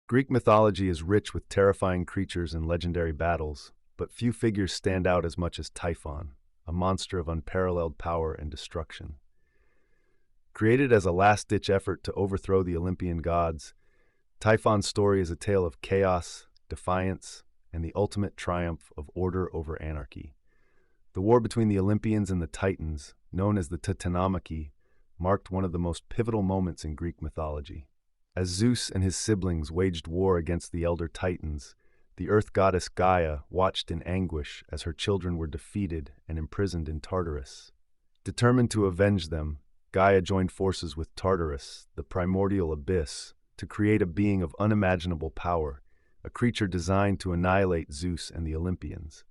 Greek mythology is rich with terrifying creatures and legendary battles, but few figures stand out as much as Typhon, a monster of unparalleled power and destruction. Created as a last-ditch effort to overthrow the Olympian gods, Typhon's story is a tale of chaos, defiance, and the ultimate triumph of order over anarchy. The war between the Olympians and the Titans, known as the Titanomachy, marked one of the most pivotal moments in Greek mythology. As Zeus and his siblings waged war against the elder Titans, the earth goddess Gaia watched in anguish as her children were defeated and imprisoned in Tartarus. Determined to avenge them, Gaia joined forces with Tartarus, the primordial abyss, to create a being of unimaginable power, a creature designed to annihilate Zeus and the Olympians.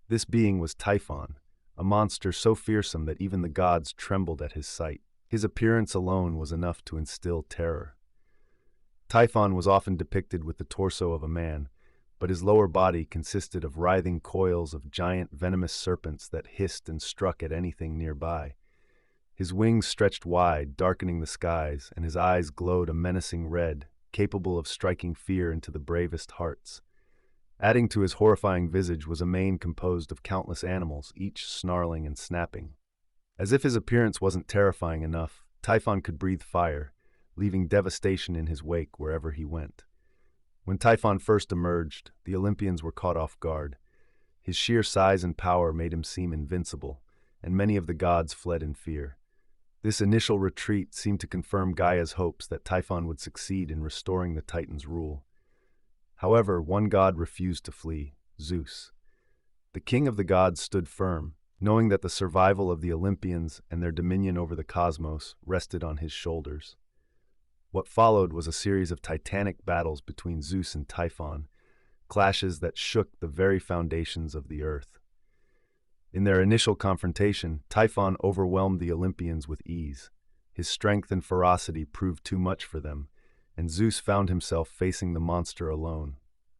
This being was Typhon, a monster so fearsome that even the gods trembled at his sight. His appearance alone was enough to instill terror. Typhon was often depicted with the torso of a man, but his lower body consisted of writhing coils of giant venomous serpents that hissed and struck at anything nearby. His wings stretched wide, darkening the skies, and his eyes glowed a menacing red, capable of striking fear into the bravest hearts. Adding to his horrifying visage was a mane composed of countless animals, each snarling and snapping. As if his appearance wasn't terrifying enough, Typhon could breathe fire, leaving devastation in his wake wherever he went. When Typhon first emerged, the Olympians were caught off guard. His sheer size and power made him seem invincible, and many of the gods fled in fear. This initial retreat seemed to confirm Gaia's hopes that Typhon would succeed in restoring the Titans' rule. However, one god refused to flee, Zeus. The king of the gods stood firm, knowing that the survival of the Olympians and their dominion over the cosmos rested on his shoulders. What followed was a series of titanic battles between Zeus and Typhon, clashes that shook the very foundations of the earth. In their initial confrontation, Typhon overwhelmed the Olympians with ease. His strength and ferocity proved too much for them, and Zeus found himself facing the monster alone.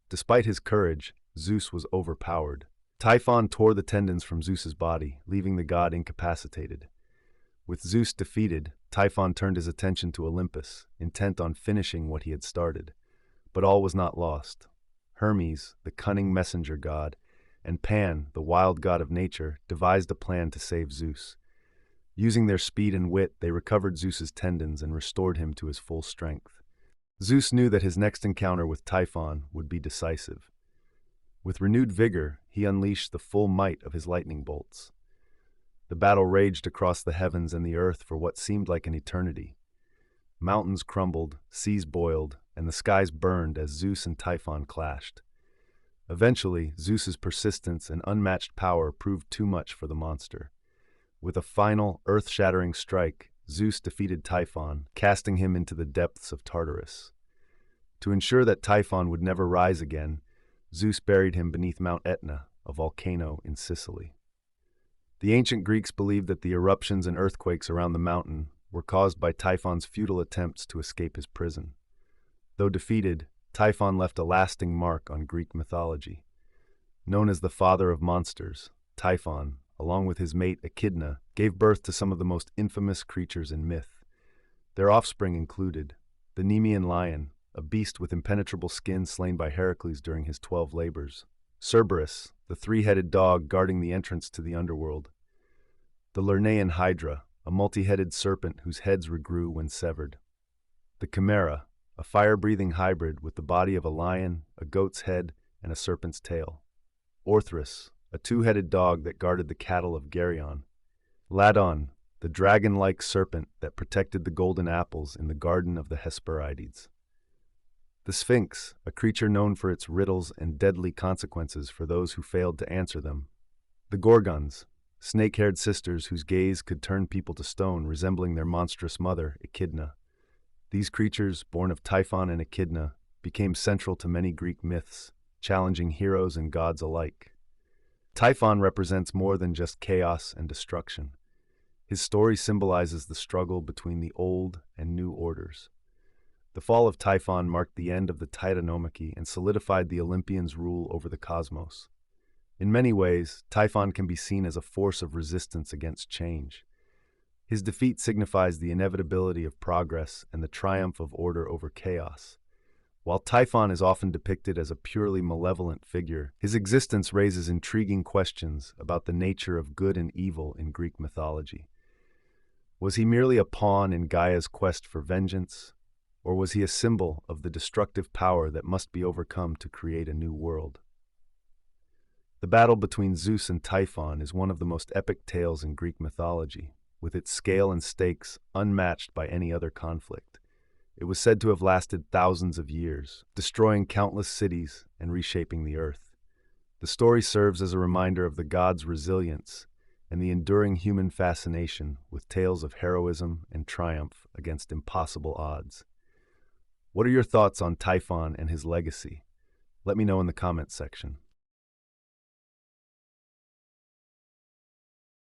Despite his courage, Zeus was overpowered. Typhon tore the tendons from Zeus's body, leaving the god incapacitated. With Zeus defeated, Typhon turned his attention to Olympus, intent on finishing what he had started. But all was not lost. Hermes, the cunning messenger god, and Pan, the wild god of nature, devised a plan to save Zeus. Using their speed and wit, they recovered Zeus's tendons and restored him to his full strength. Zeus knew that his next encounter with Typhon would be decisive. With renewed vigor, he unleashed the full might of his lightning bolts. The battle raged across the heavens and the earth for what seemed like an eternity. Mountains crumbled, seas boiled, and the skies burned as Zeus and Typhon clashed. Eventually, Zeus's persistence and unmatched power proved too much for the monster. With a final, earth-shattering strike, Zeus defeated Typhon, casting him into the depths of Tartarus. To ensure that Typhon would never rise again, Zeus buried him beneath Mount Etna, a volcano in Sicily. The ancient Greeks believed that the eruptions and earthquakes around the mountain were caused by Typhon's futile attempts to escape his prison. Though defeated, Typhon left a lasting mark on Greek mythology. Known as the father of monsters, Typhon, along with his mate Echidna, gave birth to some of the most infamous creatures in myth. Their offspring included the Nemean lion, a beast with impenetrable skin slain by Heracles during his 12 labors; Cerberus, the three-headed dog guarding the entrance to the underworld; the Lernaean hydra, a multi-headed serpent whose heads regrew when severed; the Chimera, a fire-breathing hybrid with the body of a lion, a goat's head, and a serpent's tail; Orthrus, a two-headed dog that guarded the cattle of Geryon; Ladon, the dragon-like serpent that protected the golden apples in the garden of the Hesperides; the Sphinx, a creature known for its riddles and deadly consequences for those who failed to answer them; the Gorgons, snake-haired sisters whose gaze could turn people to stone, resembling their monstrous mother, Echidna. These creatures, born of Typhon and Echidna, became central to many Greek myths, challenging heroes and gods alike. Typhon represents more than just chaos and destruction. His story symbolizes the struggle between the old and new orders. The fall of Typhon marked the end of the Titanomachy and solidified the Olympians' rule over the cosmos. In many ways, Typhon can be seen as a force of resistance against change. His defeat signifies the inevitability of progress and the triumph of order over chaos. While Typhon is often depicted as a purely malevolent figure, his existence raises intriguing questions about the nature of good and evil in Greek mythology. Was he merely a pawn in Gaia's quest for vengeance, or was he a symbol of the destructive power that must be overcome to create a new world? The battle between Zeus and Typhon is one of the most epic tales in Greek mythology, with its scale and stakes unmatched by any other conflict. It was said to have lasted thousands of years, destroying countless cities and reshaping the earth. The story serves as a reminder of the gods' resilience and the enduring human fascination with tales of heroism and triumph against impossible odds. What are your thoughts on Typhon and his legacy? Let me know in the comments section.